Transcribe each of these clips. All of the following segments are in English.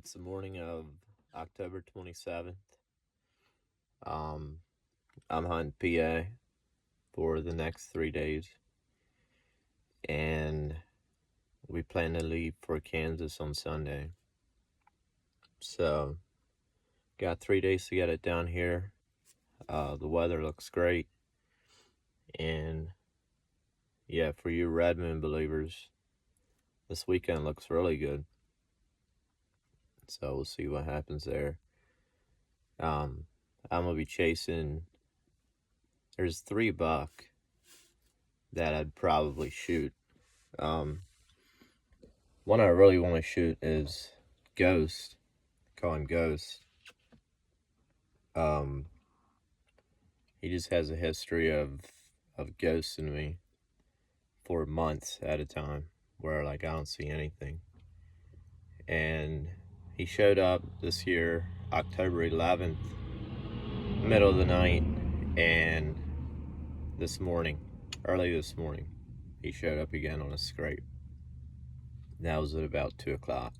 It's the morning of October 27th. Um, I'm hunting PA for the next 3 days, and we plan to leave for Kansas on Sunday. So, got 3 days to get it down here. The weather looks great, and yeah, for you Red Moon believers, this weekend looks really good. So we'll see what happens there. I'm gonna be chasing. There's 3 buck that I'd probably shoot. One I really want to shoot is Ghost. Call him Ghost. He just has a history of ghosting me for months at a time, where I don't see anything. And he showed up this year, October 11th, middle of the night, and early this morning, he showed up again on a scrape. That was at about 2 o'clock.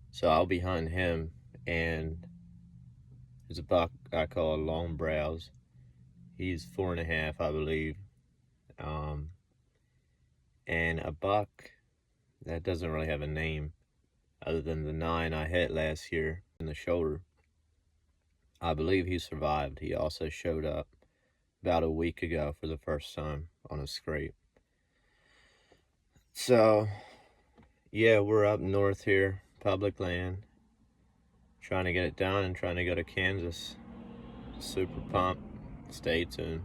So I'll be hunting him, and there's a buck I call Long Brows. He's 4.5, I believe. And a buck that doesn't really have a name other than the 9 I hit last year in the shoulder. I believe he survived. He also showed up about a week ago for the first time on a scrape. So, yeah, we're up north here, public land, trying to get it done and trying to go to Kansas. Super pumped. Stay tuned.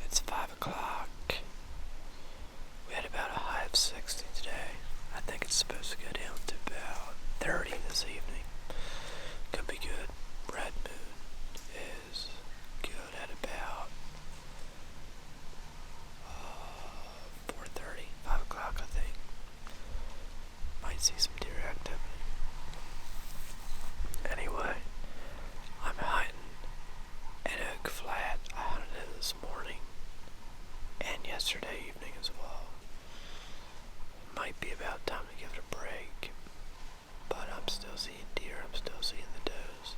It's 5 o'clock. We had about a high of 60 today. I think it's supposed to go down to about 30 this evening. Could be good. Red Moon is good at about 4:30, 5 o'clock, I think. Might see some deer activity. Anyway, I'm hunting at Oak Flat. I hunted it this morning and yesterday evening as well. Might be about time to give it a break, but I'm still seeing deer, I'm still seeing the does.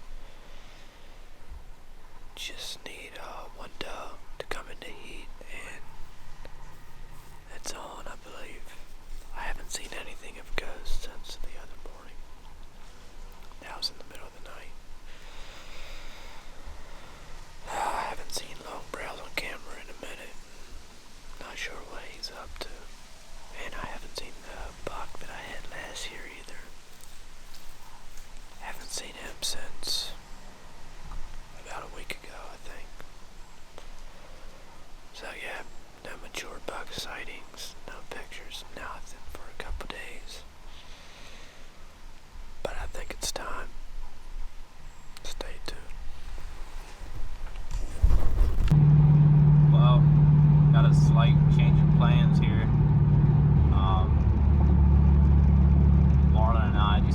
Just need one doe to come into heat, and it's on, I believe. I haven't seen anything of Ghost since the other morning. That was in the middle of the night. I haven't seen Long Brows on camera in a minute. Not sure what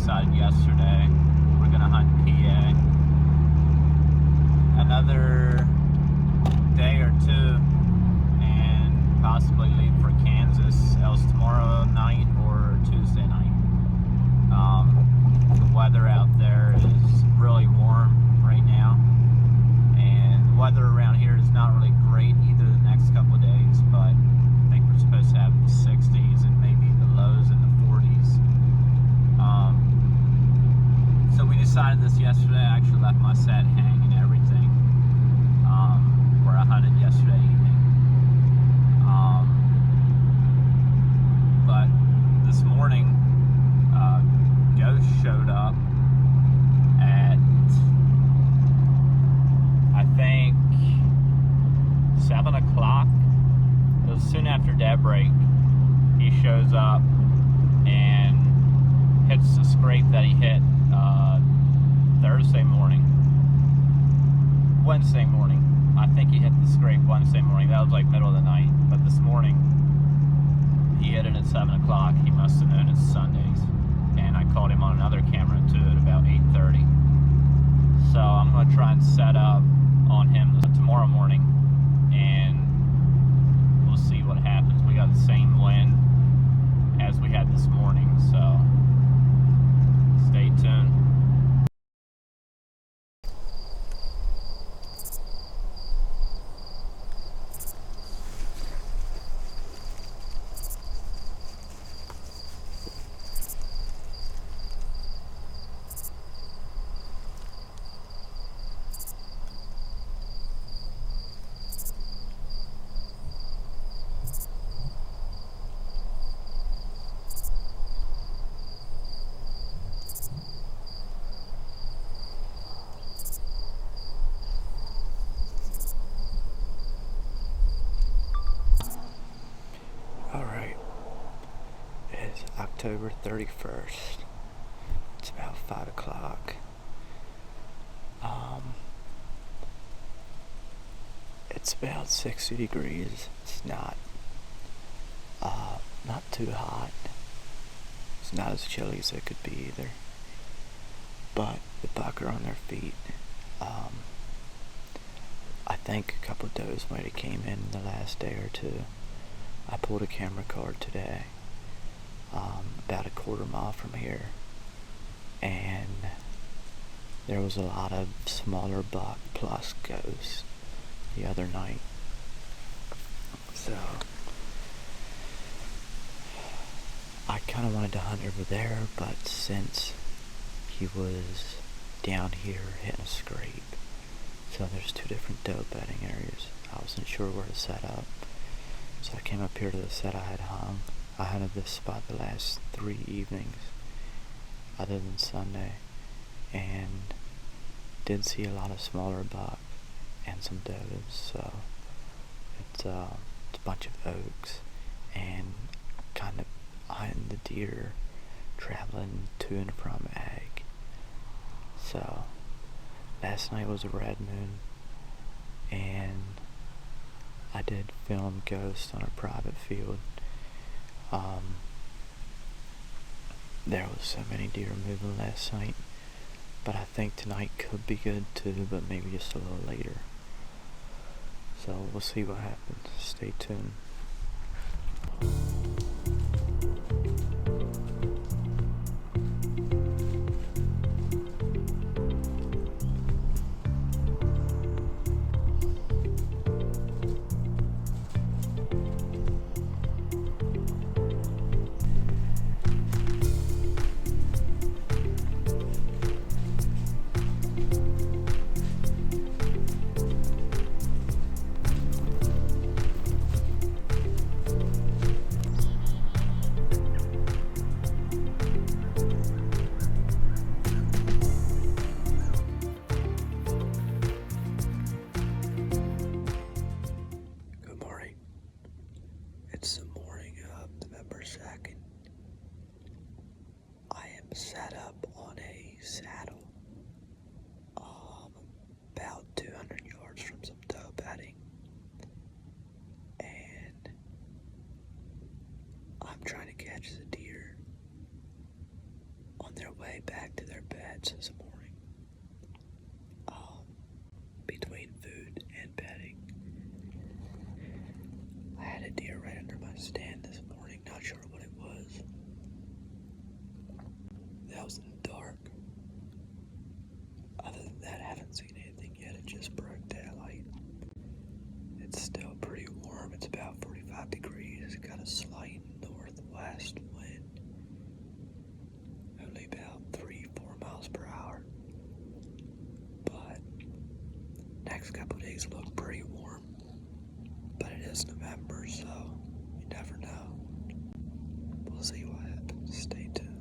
decided yesterday we're gonna hunt PA. Another day or two and possibly leave for Kansas, else tomorrow night or Tuesday night. The weather out there is really warm right now, and the weather around here is not really great either the next couple of days, but I think we're supposed to have the 60s and maybe the lows in the 40s. So we decided this yesterday. I actually left my set hanging and everything where I hunted yesterday evening. But this morning, Ghost showed up at, I think, 7 o'clock. It was soon after daybreak. He shows up and hits the scrape that he hit Wednesday morning. I think he hit the scrape Wednesday morning. That was like middle of the night. But this morning, he hit it at 7 o'clock. He must have known it's Sundays. And I called him on another camera too at about 8:30. So I'm going to try and set up on him tomorrow morning, and we'll see what happens. We got the same wind as we had this morning, so stay tuned. Alright, it's October 31st. It's about 5 o'clock. It's about 60 degrees. It's not too hot. It's not as chilly as it could be either. But the buck are on their feet. I think a couple of does might have came in the last day or two. I pulled a camera card today, about a quarter mile from here, and there was a lot of smaller buck plus ghosts the other night. So I kind of wanted to hunt over there, but since he was down here hitting a scrape, so there's two different doe bedding areas, I wasn't sure where to set up. So I came up here to the set I had hung. I hunted this spot the last 3 evenings, other than Sunday, and did see a lot of smaller buck and some does. So it's a bunch of oaks and kind of hunting the deer, traveling to and from ag. So last night was a red moon, and I did film Ghost on a private field. There was so many deer moving last night, but I think tonight could be good too, but maybe just a little later. So we'll see what happens. Stay tuned. It's the morning of November 2nd. I am set up on a saddle, about 200 yards from some doe bedding, and I'm trying to catch the deer on their way once this morning. Between food and bedding, I had a deer right under my stand this morning. Not sure what it was. That was in the dark. Other than that, I haven't seen anything yet. It just broke daylight. It's still pretty warm. It's about 45 degrees. It's got a slight northwest wind. Only about 3-4 miles per hour. But next couple of days look pretty warm. But it is November, so you never know. We'll see what happens. Stay tuned.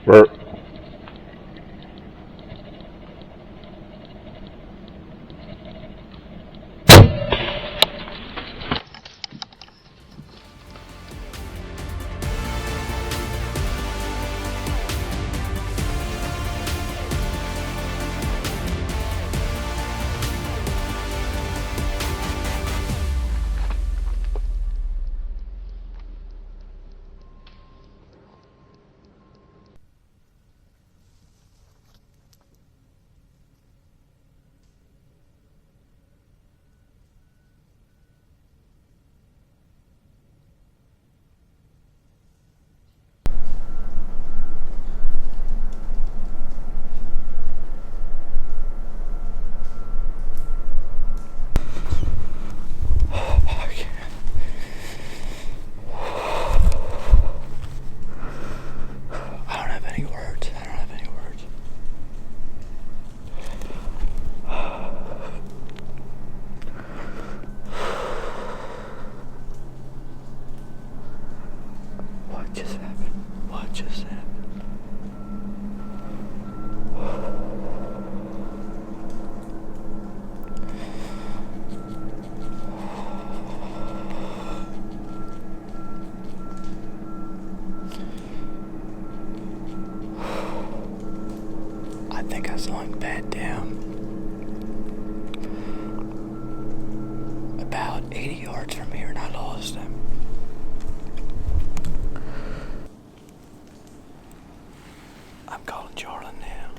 Burp. think I saw him bed down about 80 yards from here, and I lost him. I'm calling Charlie now.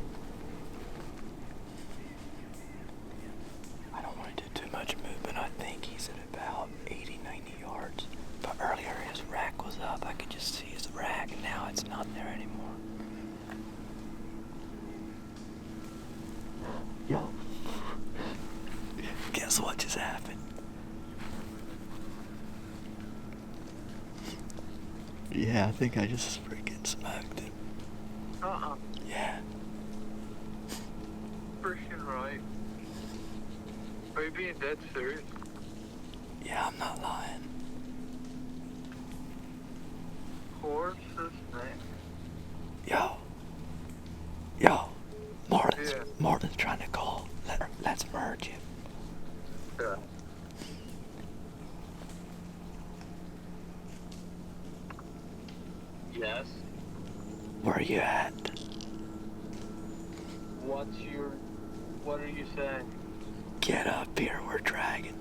I don't want to do too much movement. I think he's at about 80, 90 yards. But earlier his rack was up. I could just see his rack, and now it's not there anymore. Yo. Guess what just happened? Yeah, I think I just freaking smoked him. Yeah. Freaking right. Are you being dead serious? Yeah, I'm not lying. Horse's name. Yo. Yeah. Martin's trying to call. Let's merge him. Yeah. Yes. Where are you at? What are you saying? Get up here, we're dragging.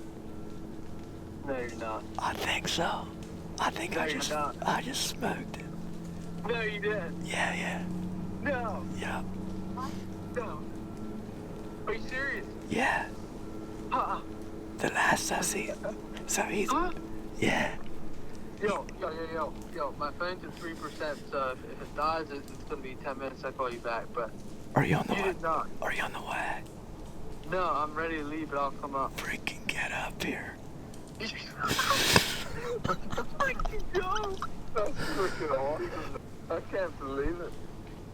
No, you're not. I think so. I think No, I you're not. just smoked him. No, you didn't. Yeah. No. Yeah. No. Are you serious? Yeah. The last I see. So he's. Huh? Yeah. Yo. My phone's at 3%, so if it dies, it's gonna be 10 minutes. I'll call you back. But Are you on the you way? did not. Are you on the way? No, I'm ready to leave, but I'll come up. Freaking get up here. Freaking go! That's freaking awesome. I can't believe it.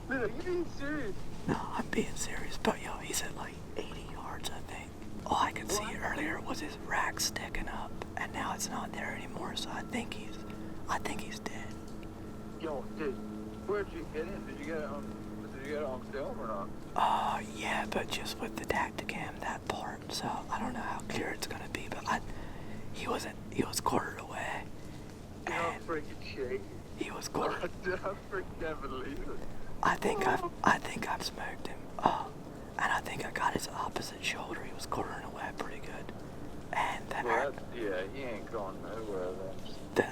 Dude, are you being serious? No, I'm being serious. But yo, he's at like 80 yards, I think. All I could see earlier was his rack sticking up, and now it's not there anymore. So I think he's dead. Yo, dude, where'd you get it? Did you get it on film or not? Yeah, but just with the Tacticam, that part. So I don't know how clear it's gonna be, but he was quartered away. You're not freaking shaking. He was quartered. I freaking can't believe it. I think I've smoked him. And I think I got his opposite shoulder. He was quartering away pretty good. And the he ain't going nowhere then. the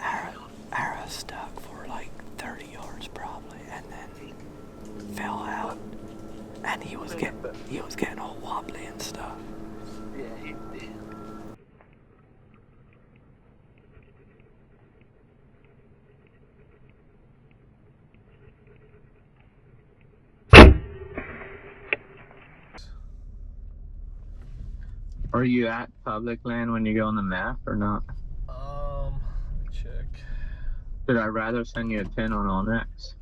arrow stuck for like 30 yards probably, and then fell out. And he was getting all wobbly and stuff. Yeah, he did. Are you at public land when you go on the map or not? Let me check. Should I rather send you a pin on Onyx?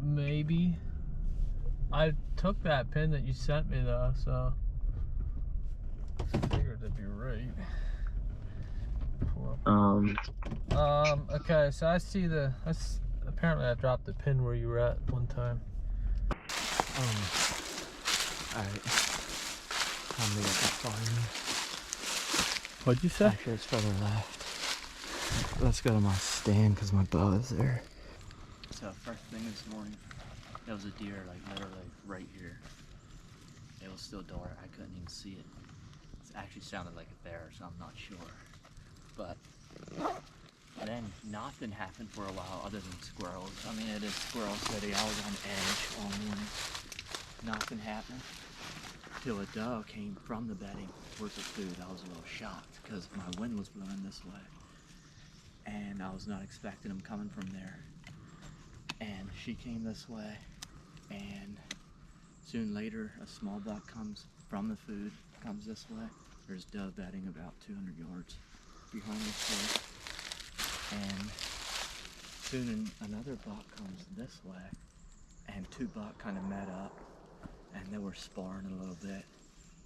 Maybe. I took that pin that you sent me though, so I figured it'd be right. Okay, so I see apparently I dropped the pin where you were at one time. Alright. I'm gonna get far. What'd you say? Actually, it's further left. Let's go to my stand because my bow is there. So first thing this morning, there was a deer like literally right here. It was still dark. I couldn't even see it. It actually sounded like a bear, so I'm not sure. But then nothing happened for a while other than squirrels. I mean, it is squirrel city. I was on edge all morning. Nothing happened till a doe came from the bedding towards the food. I was a little shocked because my wind was blowing this way, and I was not expecting them coming from there. And she came this way, and soon later a small buck comes from the food, comes this way. There's doe bedding about 200 yards behind this way, and soon another buck comes this way, and two buck kind of met up, and they were sparring a little bit.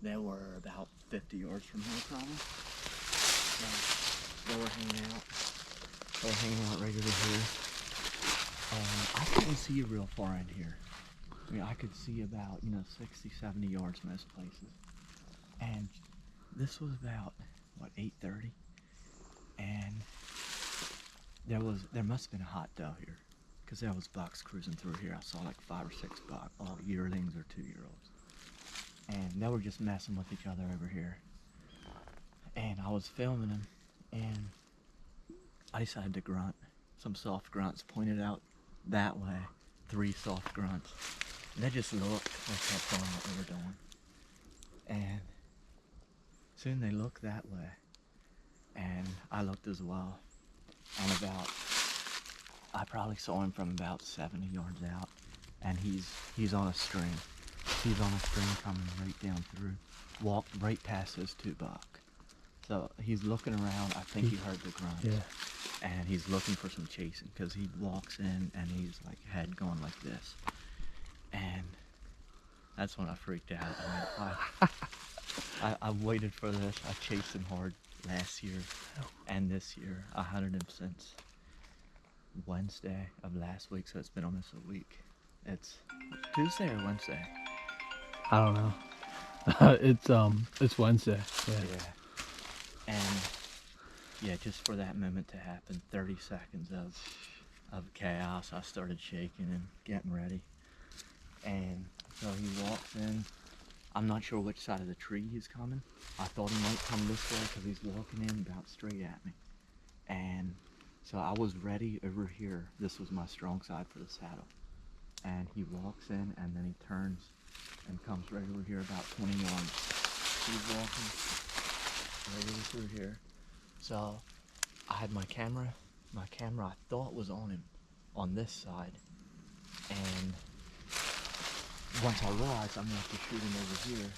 They were about 50 yards from here probably. So they were hanging out. They were hanging out right over here. I couldn't see real far in here. I mean, I could see about, 60, 70 yards most places. And this was about, 8:30? And there must have been a hot doe here. because there was bucks cruising through here. I saw like 5 or 6 bucks, all yearlings or 2-year-olds. And they were just messing with each other over here. And I was filming them, and I decided to grunt. Some soft grunts pointed out that way. 3 soft grunts. And they just looked like kept doing what they were doing. And soon they looked that way. And I looked as well. And I probably saw him from about 70 yards out. And he's on a string. He's on a string coming right down through. Walked right past those 2 buck. So he's looking around. I think he heard the grunt. Yeah. And he's looking for some chasing, because he walks in and he's like head going like this. And that's when I freaked out. I waited for this. I chased him hard last year and this year. I hunted him since Wednesday of last week, so it's been almost a week. It's Tuesday or Wednesday? I don't know. It's Wednesday. Yeah. And yeah, just for that moment to happen, 30 seconds of chaos, I started shaking and getting ready. And so he walks in. I'm not sure which side of the tree he's coming. I thought he might come this way because he's walking in about straight at me. And so I was ready over here. This was my strong side for the saddle. And he walks in, and then he turns and comes right over here about 20 yards. He's walking right over through here. So I had my camera I thought was on him on this side. And once I realized I'm gonna have to shoot him over here,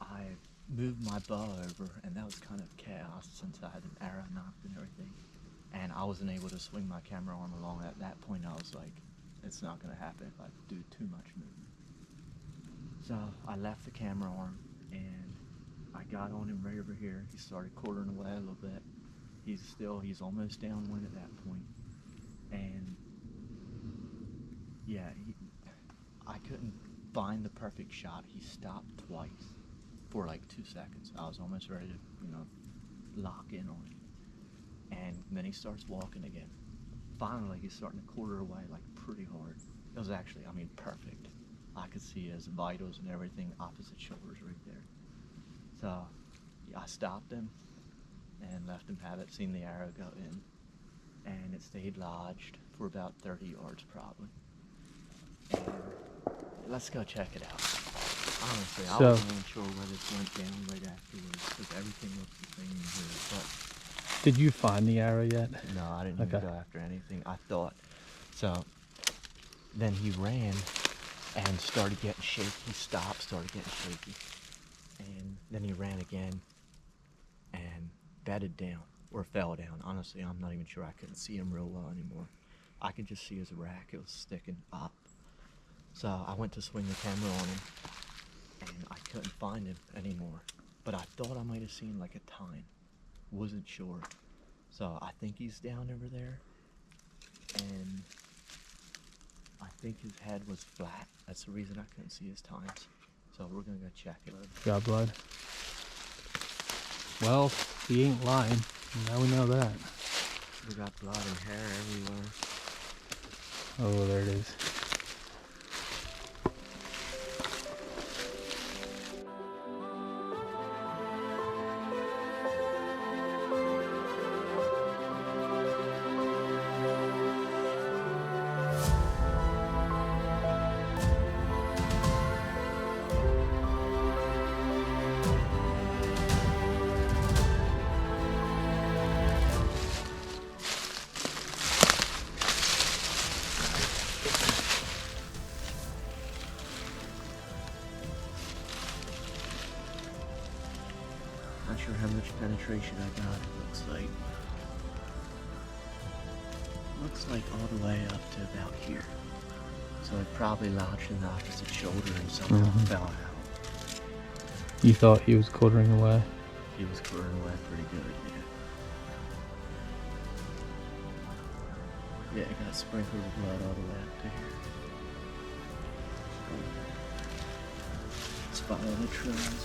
I moved my bow over, and that was kind of chaos since I had an arrow knocked and everything. And I wasn't able to swing my camera arm along. At that point I was like, it's not gonna happen if I do too much movement. So I left the camera arm and I got on him right over here. He started quartering away a little bit. He's almost downwind at that point. And yeah, I couldn't find the perfect shot. He stopped twice for like 2 seconds. I was almost ready to, lock in on him. And then he starts walking again. Finally, he's starting to quarter away like pretty hard. It was actually, perfect. I could see his vitals and everything, opposite shoulders right there. So yeah, I stopped him and left him have it, seen the arrow go in. And it stayed lodged for about 30 yards probably. And let's go check it out. Honestly, I wasn't even sure where this went down right afterwards, because everything looks the same in here. But Did you find the arrow yet? no, I didn't even go after anything. I thought. So then he ran and started getting shaky. He stopped, started getting shaky. And then he ran again and bedded down, or fell down. Honestly, I'm not even sure. I couldn't see him real well anymore. I could just see his rack. It was sticking up. So I went to swing the camera on him, and I couldn't find him anymore. But I thought I might have seen like a tine. Wasn't sure. So I think he's down over there, and I think his head was flat. That's the reason I couldn't see his tines. So we're gonna go check it. Got blood. Well, he ain't lying. Now we know that. We got blood and hair everywhere. Oh, there it is. Not sure how much penetration I got. It looks like all the way up to about here. So it probably lodged in the opposite shoulder and somehow fell out. You thought he was quartering away? He was quartering away pretty good, yeah. Yeah, it got sprinkled with blood all the way up to here. Let's follow the trails.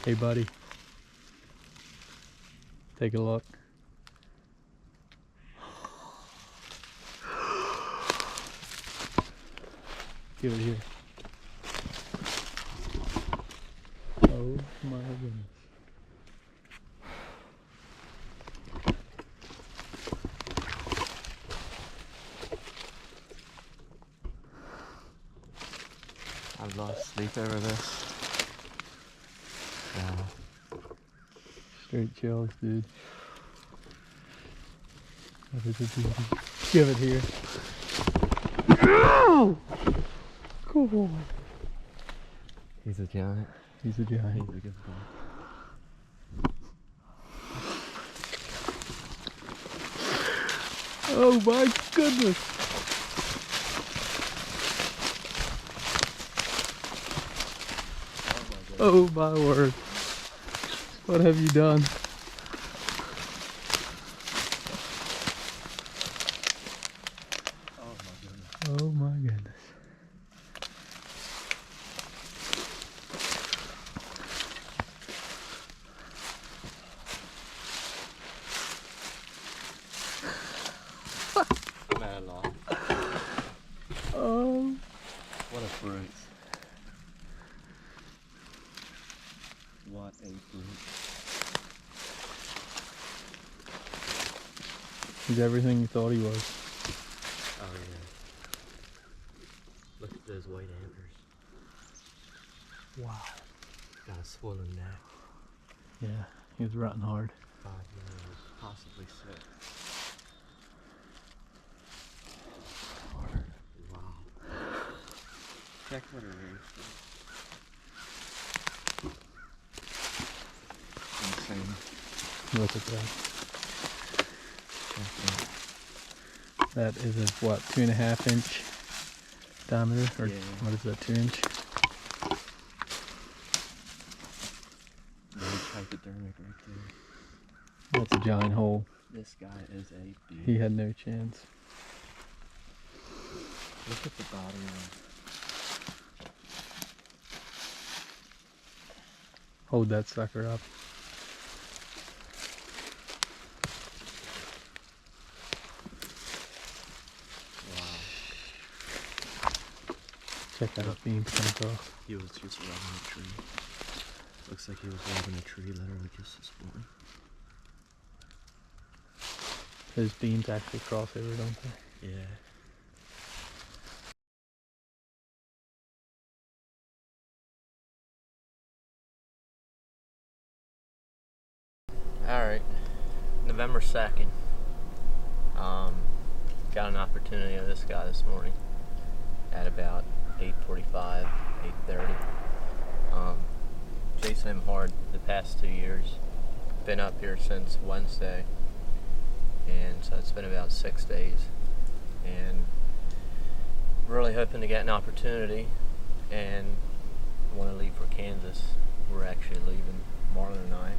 Hey, buddy. Take a look. Give it here. Oh my goodness. I've lost sleep over this. Straight chills, dude. Give it here. Cool boy. He's a giant. He's a giant. He's a good boy. Oh my goodness. Oh my word. What have you done? Oh my goodness. Oh my goodness. I'm at a loss. Oh. What a fruit. What a fruit. He's everything you thought he was. Oh yeah. Look at those white antlers. Wow. Got a swollen neck. Yeah, he was rotting hard. 5 years, possibly 6. Wow. Check what it is. Insane. Look at that. That is a what, 2.5 inch diameter? Or Yeah. what is that, 2 inch? Very hypodermic right there. That's a giant hole. This guy is a beast. He had no chance. Look at the bottom line. Hold that sucker up. Wow. Check out his beams come across. He was just rubbing a tree. Looks like he was rubbing a tree literally just this morning. His beams actually cross over, don't they? Yeah. Alright, November 2nd. Got an opportunity of this guy this morning at about 8:45, 8:30. Chasing him hard the past 2 years. Been up here since Wednesday, and so it's been about 6 days. And really hoping to get an opportunity and want to leave for Kansas. We're actually leaving, Marlon and I,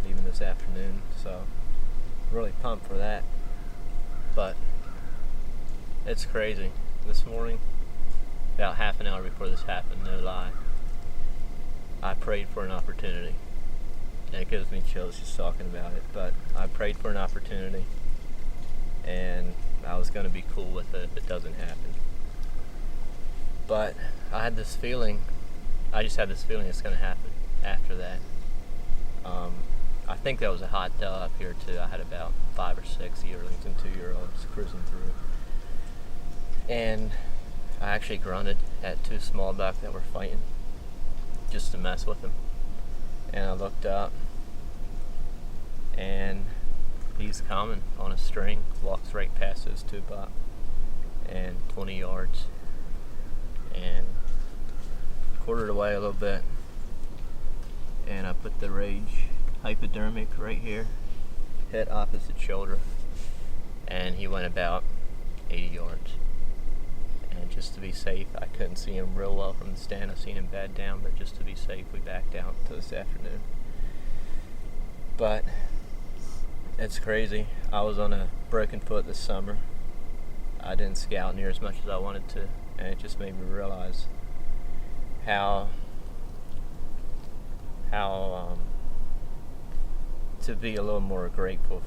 leaving this afternoon, so really pumped for that. But it's crazy. This morning, about half an hour before this happened, no lie, I prayed for an opportunity. And it gives me chills just talking about it, but I prayed for an opportunity, and I was going to be cool with it if it doesn't happen. But I had this feeling, I just had this feeling it's going to happen after that. I think that was a hot doe up here too. I had about 5 or 6 yearlings and 2-year-olds cruising through. And I actually grunted at 2 small buck that were fighting just to mess with them. And I looked up, and he's coming on a string, walks right past those 2 buck, and 20 yards, and quartered away a little bit, and I put the rage hypodermic right here, hit opposite shoulder, and he went about 80 yards. And just to be safe, I couldn't see him real well from the stand. I seen him bed down, but just to be safe, we backed out to this afternoon. But it's crazy. I was on a broken foot this summer. I didn't scout near as much as I wanted to, and it just made me realize how how to be a little more grateful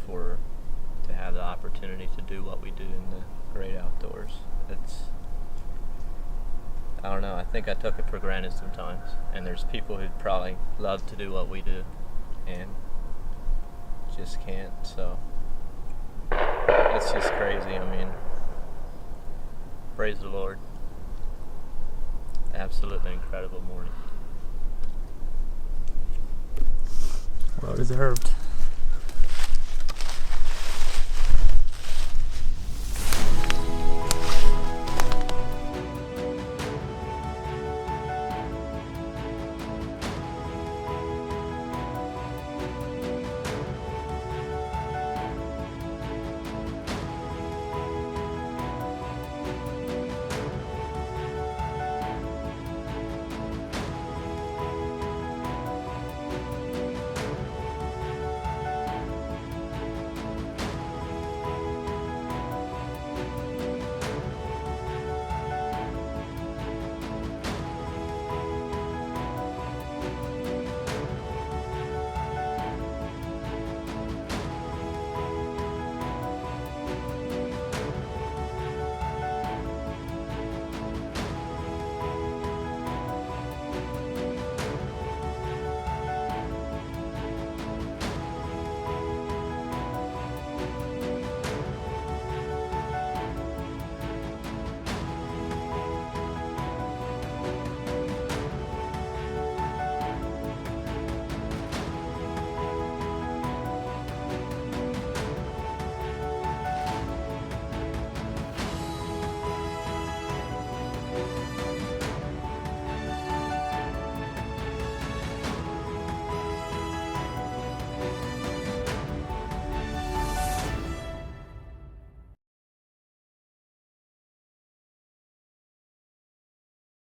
to have the opportunity to do what we do in the great outdoors. I don't know, I think I took it for granted sometimes, and there's people who'd probably love to do what we do and just can't, so it's just crazy. I mean, praise the Lord. Absolutely incredible morning. Well deserved.